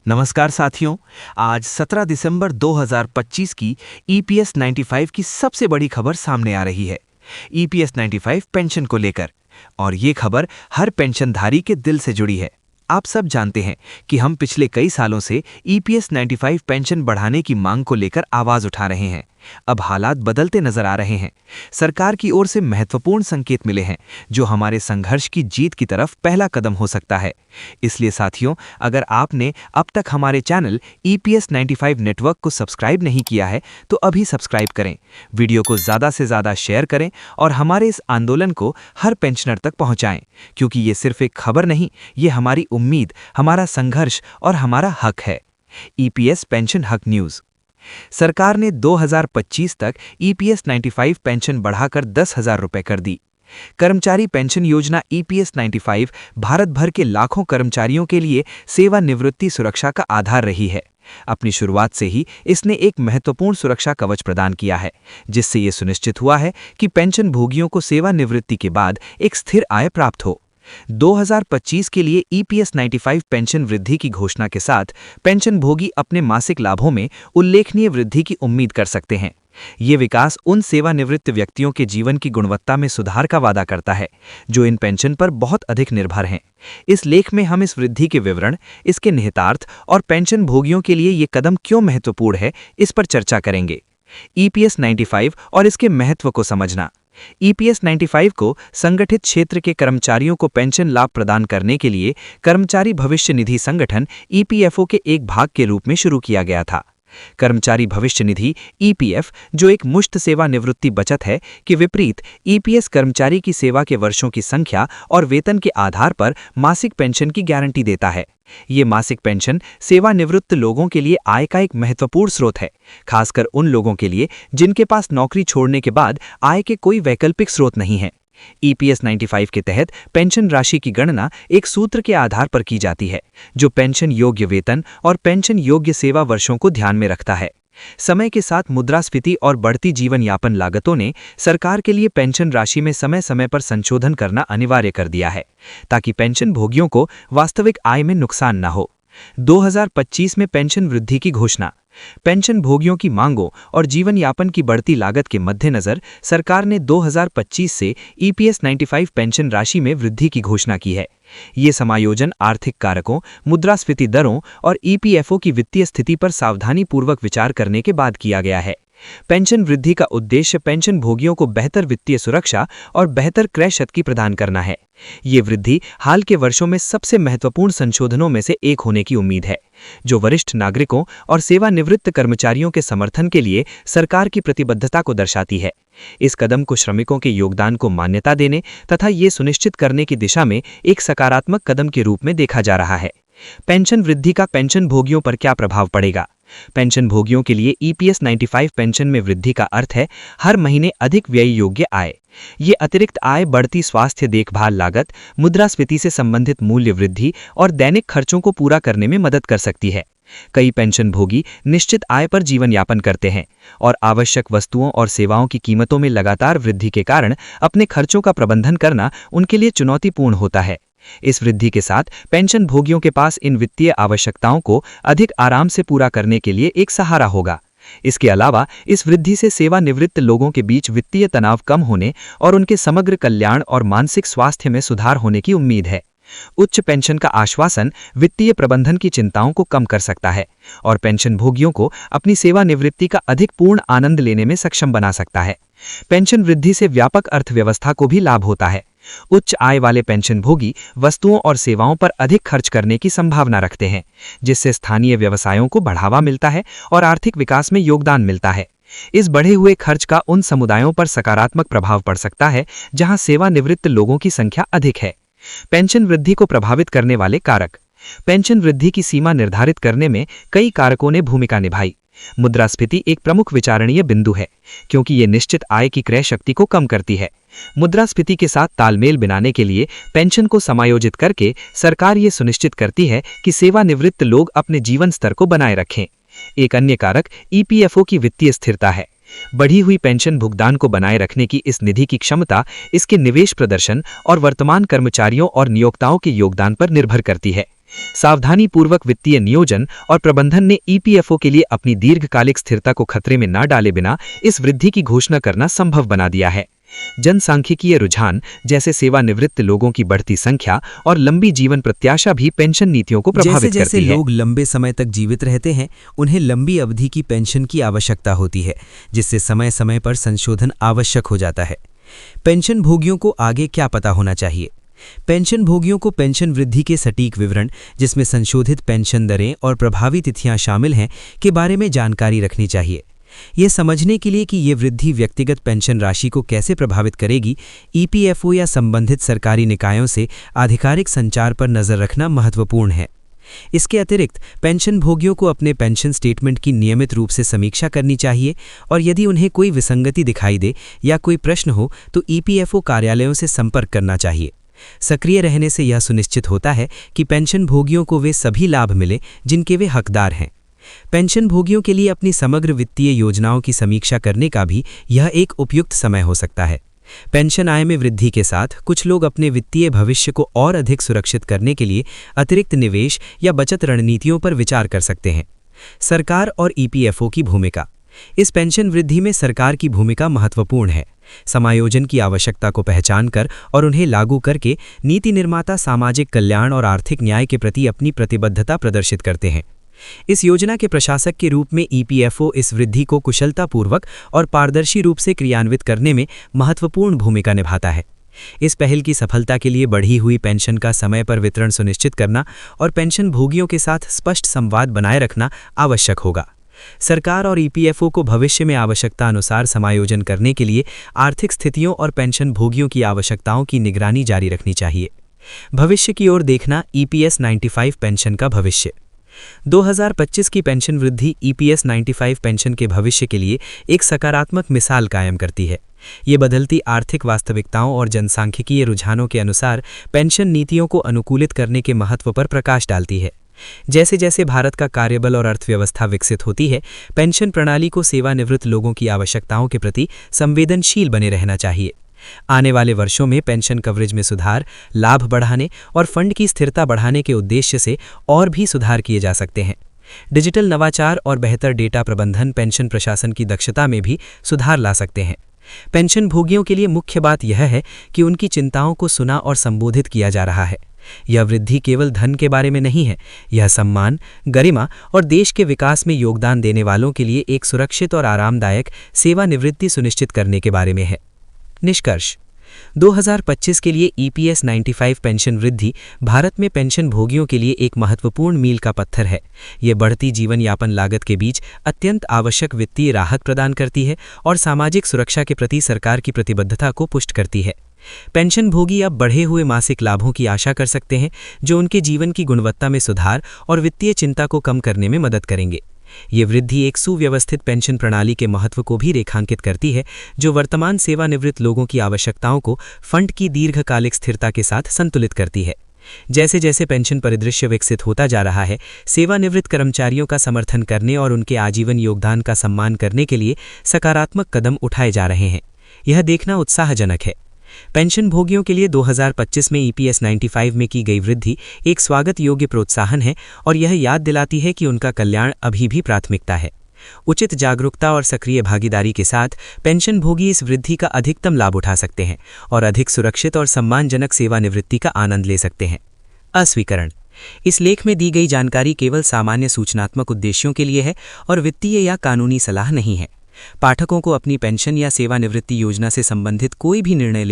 नमस्कार साथियों। आज 17 दिसंबर 2025 की ईपीएस 95 की सबसे बड़ी खबर सामने आ रही है। ईपीएस 95 पेंशन को लेकर, और ये खबर हर पेंशनधारी के दिल से जुड़ी है। आप सब जानते हैं कि हम पिछले कई सालों से ईपीएस 95 पेंशन बढ़ाने की मांग को लेकर आवाज उठा रहे हैं। अब हालात बदलते नजर आ रहे हैं। सरकार की ओर से महत्वपूर्ण संकेत मिले हैं, जो हमारे संघर्ष की जीत की तरफ पहला कदम हो सकता है। इसलिए साथियों, अगर आपने अब तक हमारे चैनल ईपीएस 95 नेटवर्क को सब्सक्राइब नहीं किया है तो अभी सब्सक्राइब करें, वीडियो को ज़्यादा से ज़्यादा शेयर करें और हमारे इस आंदोलन को हर पेंशनर तक पहुंचाएं, क्योंकि ये सिर्फ एक खबर नहीं, ये हमारी उम्मीद, हमारा संघर्ष और हमारा हक है। ईपीएस पेंशन हक न्यूज़। सरकार ने 2025 तक ईपीएस 95 पेंशन बढ़ाकर 10,000 रुपये कर दी। कर्मचारी पेंशन योजना ईपीएस 95 भारत भर के लाखों कर्मचारियों के लिए सेवानिवृत्ति सुरक्षा का आधार रही है। अपनी शुरुआत से ही इसने एक महत्वपूर्ण सुरक्षा कवच प्रदान किया है, जिससे ये सुनिश्चित हुआ है कि पेंशन भोगियों को सेवानिवृत्ति के बाद एक स्थिर आय प्राप्त हो। 2025 के लिए ईपीएस 95 पेंशन वृद्धि की घोषणा के साथ पेंशन भोगी अपने मासिक लाभों में उल्लेखनीय वृद्धि की उम्मीद कर सकते हैं। ये विकास उन सेवानिवृत्त व्यक्तियों के जीवन की गुणवत्ता में सुधार का वादा करता है, जो इन पेंशन पर बहुत अधिक निर्भर हैं। इस लेख में हम इस वृद्धि के विवरण, इसके निहितार्थ और पेंशन भोगियों के लिए ये कदम क्यों महत्वपूर्ण है, इस पर चर्चा करेंगे। ईपीएस 95 और इसके महत्व को समझना। ईपीएस 95 को संगठित क्षेत्र के कर्मचारियों को पेंशन लाभ प्रदान करने के लिए कर्मचारी भविष्य निधि संगठन ईपीएफओ के एक भाग के रूप में शुरू किया गया था। कर्मचारी भविष्य निधि ईपीएफ, जो एक मुश्त सेवानिवृत्ति बचत है, के विपरीत ईपीएस कर्मचारी की सेवा के वर्षों की संख्या और वेतन के आधार पर मासिक पेंशन की गारंटी देता है। ये मासिक पेंशन सेवानिवृत्त लोगों के लिए आय का एक महत्वपूर्ण स्रोत है, खासकर उन लोगों के लिए जिनके पास नौकरी छोड़ने के बाद आय के कोई वैकल्पिक स्रोत नहीं है। ईपीएस 95 के तहत पेंशन राशि की गणना एक सूत्र के आधार पर की जाती है, जो पेंशन योग्य वेतन और पेंशन योग्य सेवा वर्षों को ध्यान में रखता है। समय के साथ मुद्रास्फीति और बढ़ती जीवन यापन लागतों ने सरकार के लिए पेंशन राशि में समय समय पर संशोधन करना अनिवार्य कर दिया है, ताकि पेंशन भोगियों को वास्तविक आय में नुकसान न हो। 2025 में पेंशन वृद्धि की घोषणा। पेंशन भोगियों की मांगों और जीवन यापन की बढ़ती लागत के मद्देनजर सरकार ने 2025 से ईपीएस 95 पेंशन राशि में वृद्धि की घोषणा की है। ये समायोजन आर्थिक कारकों, मुद्रास्फीति दरों और ईपीएफओ की वित्तीय स्थिति पर सावधानीपूर्वक विचार करने के बाद किया गया है। पेंशन वृद्धि का उद्देश्य पेंशन भोगियों को बेहतर वित्तीय सुरक्षा और बेहतर क्रय शक्ति प्रदान करना है। ये वृद्धि हाल के वर्षों में सबसे महत्वपूर्ण संशोधनों में से एक होने की उम्मीद है, जो वरिष्ठ नागरिकों और सेवानिवृत्त कर्मचारियों के समर्थन के लिए सरकार की प्रतिबद्धता को दर्शाती है। इस कदम को श्रमिकों के योगदान को मान्यता देने तथा ये सुनिश्चित करने की दिशा में एक सकारात्मक कदम के रूप में देखा जा रहा है। पेंशन वृद्धि का पेंशन भोगियों पर क्या प्रभाव पड़ेगा? पेंशन भोगियों के लिए ईपीएस 95 पेंशन में वृद्धि का अर्थ है हर महीने अधिक व्यय योग्य आय। ये अतिरिक्त आय बढ़ती स्वास्थ्य देखभाल लागत, मुद्रास्फीति से संबंधित मूल्य वृद्धि और दैनिक खर्चों को पूरा करने में मदद कर सकती है। कई पेंशन भोगी निश्चित आय पर जीवन यापन करते हैं और आवश्यक वस्तुओं और सेवाओं की कीमतों में लगातार वृद्धि के कारण अपने खर्चों का प्रबंधन करना उनके लिए चुनौतीपूर्ण होता है। इस वृद्धि के साथ पेंशन भोगियों के पास इन वित्तीय आवश्यकताओं को अधिक आराम से पूरा करने के लिए एक सहारा होगा। इसके अलावा इस वृद्धि से सेवानिवृत्त लोगों के बीच वित्तीय तनाव कम होने और उनके समग्र कल्याण और मानसिक स्वास्थ्य में सुधार होने की उम्मीद है। उच्च पेंशन का आश्वासन वित्तीय प्रबंधन की चिंताओं को कम कर सकता है और पेंशन भोगियों को अपनी सेवानिवृत्ति का अधिक पूर्ण आनंद लेने में सक्षम बना सकता है। पेंशन वृद्धि से व्यापक अर्थव्यवस्था को भी लाभ होता है। उच्च आय वाले पेंशन भोगी वस्तुओं और सेवाओं पर अधिक खर्च करने की संभावना रखते हैं, जिससे स्थानीय व्यवसायों को बढ़ावा मिलता है और आर्थिक विकास में योगदान मिलता है। इस बढ़े हुए खर्च का उन समुदायों पर सकारात्मक प्रभाव पड़ सकता है जहां सेवानिवृत्त लोगों की संख्या अधिक है। पेंशन वृद्धि को प्रभावित करने वाले कारक। पेंशन वृद्धि की सीमा निर्धारित करने में कई कारकों ने भूमिका निभाई। मुद्रास्फीति एक प्रमुख विचारणीय बिंदु है, क्योंकि ये निश्चित आय की क्रय शक्ति को कम करती है। मुद्रास्फीति के साथ तालमेल बनाने के लिए पेंशन को समायोजित करके सरकार ये सुनिश्चित करती है कि सेवानिवृत्त लोग अपने जीवन स्तर को बनाए रखें। एक अन्य कारक ईपीएफओ की वित्तीय स्थिरता है। बढ़ी हुई पेंशन भुगतान को बनाए रखने की इस निधि की क्षमता इसके निवेश प्रदर्शन और वर्तमान कर्मचारियों और नियोक्ताओं के योगदान पर निर्भर करती है। सावधानीपूर्वक वित्तीय नियोजन और प्रबंधन ने ईपीएफओ के लिए अपनी दीर्घकालिक स्थिरता को खतरे में न डाले बिना इस वृद्धि की घोषणा करना संभव बना दिया है। जनसांख्यिकीय रुझान जैसे सेवानिवृत्त लोगों की बढ़ती संख्या और लंबी जीवन प्रत्याशा भी पेंशन नीतियों को प्रभावित करती है। जैसे लोग लंबे समय तक जीवित रहते हैं, उन्हें लंबी अवधि की पेंशन की आवश्यकता होती है, जिससे समय समय पर संशोधन आवश्यक हो जाता है। पेंशन भोगियों को आगे क्या पता होना चाहिए? पेंशन भोगियों को पेंशन वृद्धि के सटीक विवरण, जिसमें संशोधित पेंशन दरें और प्रभावी तिथियां शामिल हैं, के बारे में जानकारी रखनी चाहिए। ये समझने के लिए कि ये वृद्धि व्यक्तिगत पेंशन राशि को कैसे प्रभावित करेगी, ईपीएफओ या संबंधित सरकारी निकायों से आधिकारिक संचार पर नजर रखना महत्वपूर्ण है। इसके अतिरिक्त पेंशन भोगियों को अपने पेंशन स्टेटमेंट की नियमित रूप से समीक्षा करनी चाहिए और यदि उन्हें कोई विसंगति दिखाई दे या कोई प्रश्न हो तो ईपीएफओ कार्यालयों से संपर्क करना चाहिए। सक्रिय रहने से यह सुनिश्चित होता है कि पेंशन भोगियों को वे सभी लाभ मिले जिनके वे हकदार हैं। पेंशन भोगियों के लिए अपनी समग्र वित्तीय योजनाओं की समीक्षा करने का भी यह एक उपयुक्त समय हो सकता है। पेंशन आय में वृद्धि के साथ कुछ लोग अपने वित्तीय भविष्य को और अधिक सुरक्षित करने के लिए अतिरिक्त निवेश या बचत रणनीतियों पर विचार कर सकते हैं। सरकार और ईपीएफओ की भूमिका। इस पेंशन वृद्धि में सरकार की भूमिका महत्वपूर्ण है। समायोजन की आवश्यकता को पहचान कर और उन्हें लागू करके नीति निर्माता सामाजिक कल्याण और आर्थिक न्याय के प्रति अपनी प्रतिबद्धता प्रदर्शित करते हैं। इस योजना के प्रशासक के रूप में ईपीएफओ इस वृद्धि को कुशलतापूर्वक और पारदर्शी रूप से क्रियान्वित करने में महत्वपूर्ण भूमिका निभाता है। इस पहल की सफलता के लिए बढ़ी हुई पेंशन का समय पर वितरण सुनिश्चित करना और पेंशन भोगियों के साथ स्पष्ट संवाद बनाए रखना आवश्यक होगा। सरकार और ईपीएफओ को भविष्य में आवश्यकता अनुसार समायोजन करने के लिए आर्थिक स्थितियों और पेंशन भोगियों की आवश्यकताओं की निगरानी जारी रखनी चाहिए। भविष्य की ओर देखना। ईपीएस 95 पेंशन का भविष्य। 2025 की पेंशन वृद्धि ईपीएस 95 पेंशन के भविष्य के लिए एक सकारात्मक मिसाल कायम करती है। ये बदलती आर्थिक वास्तविकताओं और जनसांख्यिकीय रुझानों के अनुसार पेंशन नीतियों को अनुकूलित करने के महत्व पर प्रकाश डालती है। जैसे जैसे भारत का कार्यबल और अर्थव्यवस्था विकसित होती है, पेंशन प्रणाली को सेवानिवृत्त लोगों की आवश्यकताओं के प्रति संवेदनशील बने रहना चाहिए। आने वाले वर्षों में पेंशन कवरेज में सुधार, लाभ बढ़ाने और फंड की स्थिरता बढ़ाने के उद्देश्य से और भी सुधार किए जा सकते हैं। डिजिटल नवाचार और बेहतर डेटा प्रबंधन पेंशन प्रशासन की दक्षता में भी सुधार ला सकते हैं। पेंशन भोगियों के लिए मुख्य बात यह है कि उनकी चिंताओं को सुना और संबोधित किया जा रहा है। यह वृद्धि केवल धन के बारे में नहीं है, यह सम्मान, गरिमा और देश के विकास में योगदान देने वालों के लिए एक सुरक्षित और आरामदायक सेवानिवृत्ति सुनिश्चित करने के बारे में है। निष्कर्ष। 2025 के लिए ईपीएस 95 पेंशन वृद्धि भारत में पेंशन भोगियों के लिए एक महत्वपूर्ण मील का पत्थर है। ये बढ़ती जीवन यापन लागत के बीच अत्यंत आवश्यक वित्तीय राहत प्रदान करती है और सामाजिक सुरक्षा के प्रति सरकार की प्रतिबद्धता को पुष्ट करती है। पेंशन भोगी अब बढ़े हुए मासिक लाभों की आशा कर सकते हैं, जो उनके जीवन की गुणवत्ता में सुधार और वित्तीय चिंता को कम करने में मदद करेंगे। ये वृद्धि एक सुव्यवस्थित पेंशन प्रणाली के महत्व को भी रेखांकित करती है, जो वर्तमान सेवानिवृत्त लोगों की आवश्यकताओं को फंड की दीर्घकालिक स्थिरता के साथ संतुलित करती है। जैसे जैसे पेंशन परिदृश्य विकसित होता जा रहा है, सेवानिवृत्त कर्मचारियों का समर्थन करने और उनके आजीवन योगदान का सम्मान करने के लिए सकारात्मक कदम उठाए जा रहे हैं। यह देखना उत्साहजनक है। पेंशन भोगियों के लिए 2025 में ईपीएस 95 में की गई वृद्धि एक स्वागत योग्य प्रोत्साहन है और यह याद दिलाती है कि उनका कल्याण अभी भी प्राथमिकता है। उचित जागरूकता और सक्रिय भागीदारी के साथ पेंशन भोगी इस वृद्धि का अधिकतम लाभ उठा सकते हैं और अधिक सुरक्षित और सम्मानजनक सेवानिवृत्ति का आनंद ले सकते हैं। अस्वीकरण। इस लेख में दी गई जानकारी केवल सामान्य सूचनात्मक उद्देश्यों के लिए है और वित्तीय या कानूनी सलाह नहीं है। पाठकों को अपनी पेंशन या सेवानिवृत्ति योजना से संबंधित कोई भी निर्णय लेने